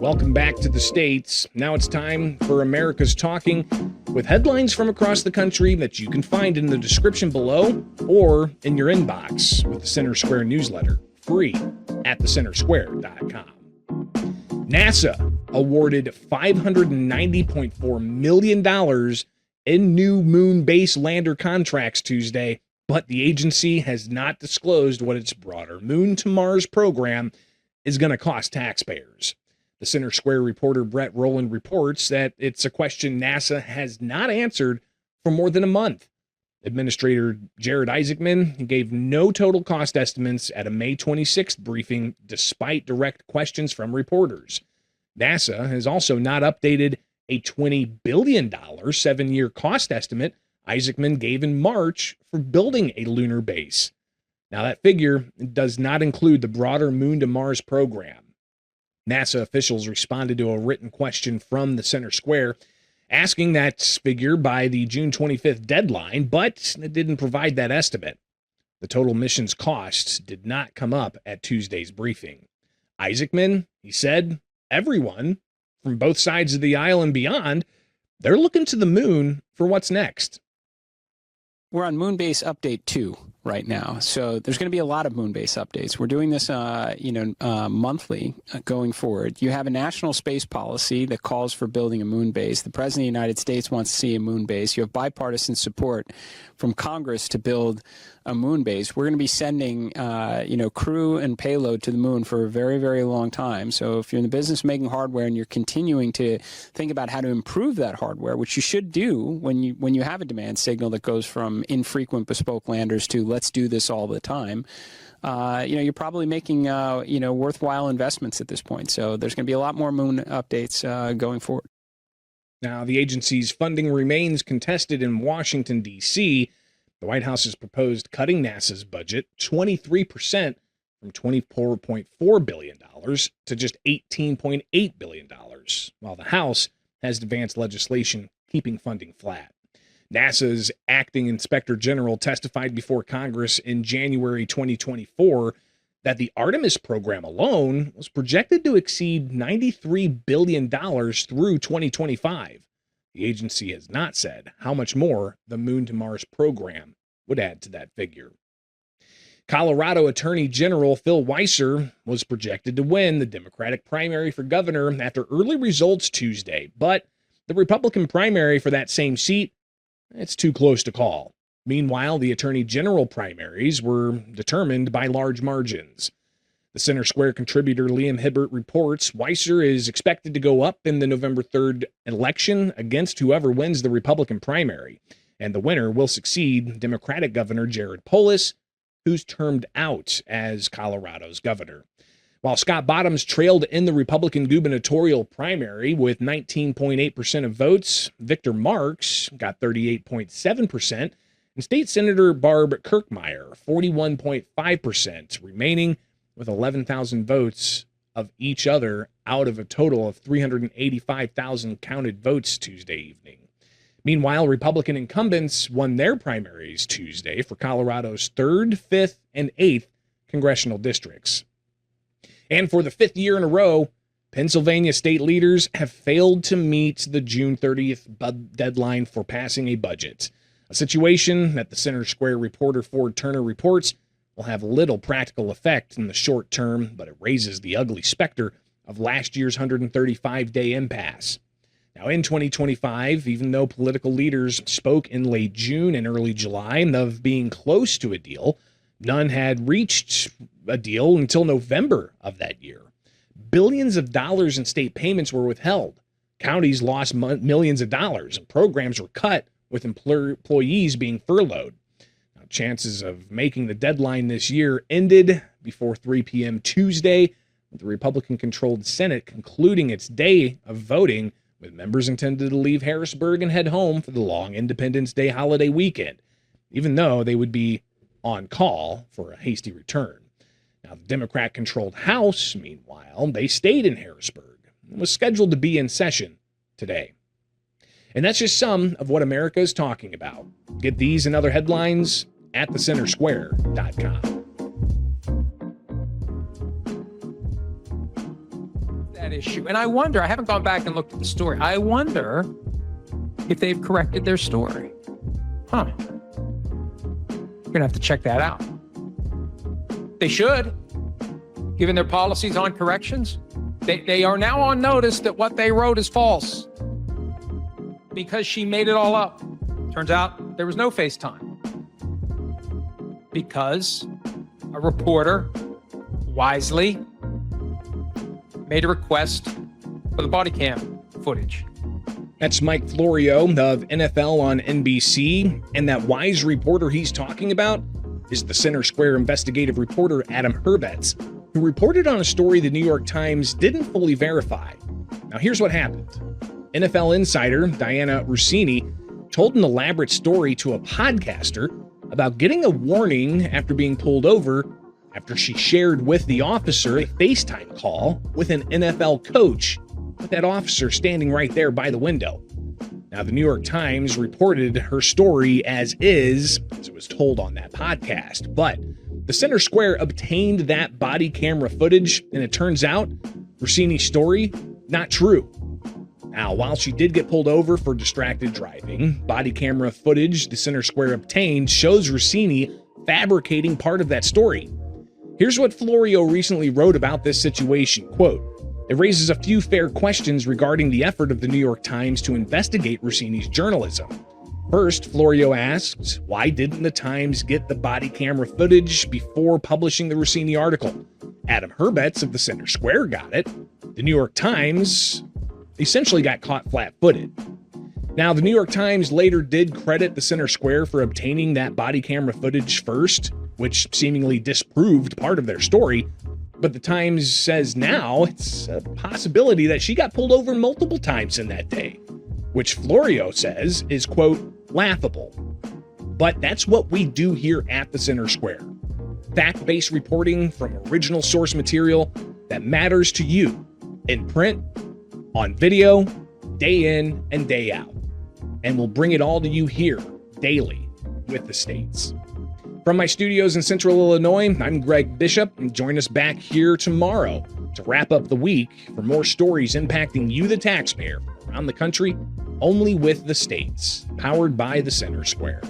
Welcome back to the States. Now it's time for America's Talking, with headlines from across the country that you can find in the description below or in your inbox with the Center Square newsletter, free at thecentersquare.com. NASA awarded $590.4 million in new moon base lander contracts Tuesday, but the agency has not disclosed what its broader Moon to Mars program is going to cost taxpayers. The Center Square reporter Brett Rowland reports that it's a question NASA has not answered for more than a month. Administrator Jared Isaacman gave no total cost estimates at a May 26th briefing, despite direct questions from reporters. NASA has also not updated a $20 billion 7-year cost estimate Isaacman gave in March for building a lunar base. Now, that figure does not include the broader Moon to Mars program. NASA officials responded to a written question from the Center Square asking that figure by the June 25th deadline, but it didn't provide that estimate. The total mission's costs did not come up at Tuesday's briefing. Isaacman, he said, everyone from both sides of the aisle and beyond, they're looking to the moon for what's next. We're on Moonbase Update 2 right now, so there's going to be a lot of Moonbase updates. We're doing this, monthly going forward. You have a national space policy that calls for building a moon base. The President of the United States wants to see a moon base. You have bipartisan support from Congress to build a moon base. We're going to be sending, crew and payload to the moon for a very, very long time. So if you're in the business of making hardware and you're continuing to think about how to improve that hardware, which you should do when you have a demand signal that goes from infrequent bespoke landers to let's do this all the time, you're probably making, worthwhile investments at this point. So there's going to be a lot more moon updates going forward. Now, the agency's funding remains contested in Washington, D.C. The White House has proposed cutting NASA's budget 23% from $24.4 billion to just $18.8 billion, while the House has advanced legislation keeping funding flat. NASA's acting inspector general testified before Congress in January 2024 that the Artemis program alone was projected to exceed $93 billion through 2025. The agency has not said how much more the Moon to Mars program would add to that figure. Colorado Attorney General Phil Weiser was projected to win the Democratic primary for governor after early results Tuesday, but the Republican primary for that same seat, it's too close to call. Meanwhile, the Attorney General primaries were determined by large margins. The Center Square contributor Liam Hibbert reports Weiser is expected to go up in the November 3rd election against whoever wins the Republican primary, and the winner will succeed Democratic Governor Jared Polis, who's termed out as Colorado's governor. While Scott Bottoms trailed in the Republican gubernatorial primary with 19.8% of votes, Victor Marks got 38.7%, and State Senator Barb Kirkmeyer 41.5%, remaining with 11,000 votes of each other out of a total of 385,000 counted votes Tuesday evening. Meanwhile, Republican incumbents won their primaries Tuesday for Colorado's 3rd, 5th, and 8th congressional districts. And for the 5th year in a row, Pennsylvania state leaders have failed to meet the June 30th deadline for passing a budget, a situation that the Center Square reporter Ford Turner reports will have little practical effect in the short term, but it raises the ugly specter of last year's 135-day impasse. Now, in 2025, even though political leaders spoke in late June and early July of being close to a deal, none had reached a deal until November of that year. Billions of dollars in state payments were withheld. Counties lost millions of dollars, and programs were cut with employees being furloughed. Now, chances of making the deadline this year ended before 3 p.m. Tuesday, with the Republican-controlled Senate concluding its day of voting, with members intended to leave Harrisburg and head home for the long Independence Day holiday weekend, even though they would be on call for a hasty return. Now, the Democrat-controlled House, meanwhile, they stayed in Harrisburg and was scheduled to be in session today. And that's just some of what America is talking about. Get these and other headlines at thecentersquare.com. that issue. And I wonder, I haven't gone back and looked at the story. I wonder if they've corrected their story. Huh. We're going to have to check that out. They should, given their policies on corrections. They are now on notice that what they wrote is false because she made it all up. Turns out there was no FaceTime because a reporter wisely made a request for the body cam footage. That's Mike Florio of NFL on NBC, and that wise reporter he's talking about is the Center Square investigative reporter Adam Herbets, who reported on a story the New York Times didn't fully verify. Now here's what happened. NFL insider Diana Rossini told an elaborate story to a podcaster about getting a warning after being pulled over after she shared with the officer a FaceTime call with an NFL coach, with that officer standing right there by the window. Now, the New York Times reported her story as is, as it was told on that podcast, but the Center Square obtained that body camera footage, and it turns out Rossini's story, not true. Now, while she did get pulled over for distracted driving, body camera footage the Center Square obtained shows Rossini fabricating part of that story. Here's what Florio recently wrote about this situation, quote, "It raises a few fair questions regarding the effort of the New York Times to investigate Rossini's journalism. First, Florio asked, why didn't the Times get the body camera footage before publishing the Rossini article? Adam Herbets of the Center Square got it. The New York Times essentially got caught flat-footed." Now, the New York Times later did credit the Center Square for obtaining that body camera footage first, which seemingly disproved part of their story. But the Times says now it's a possibility that she got pulled over multiple times in that day, which Florio says is, quote, laughable. But that's what we do here at the Center Square. Fact-based reporting from original source material that matters to you in print, on video, day in and day out. And we'll bring it all to you here daily with the States. From my studios in Central Illinois, I'm Greg Bishop, and join us back here tomorrow to wrap up the week for more stories impacting you, the taxpayer, from around the country, only with the States, powered by the Center Square.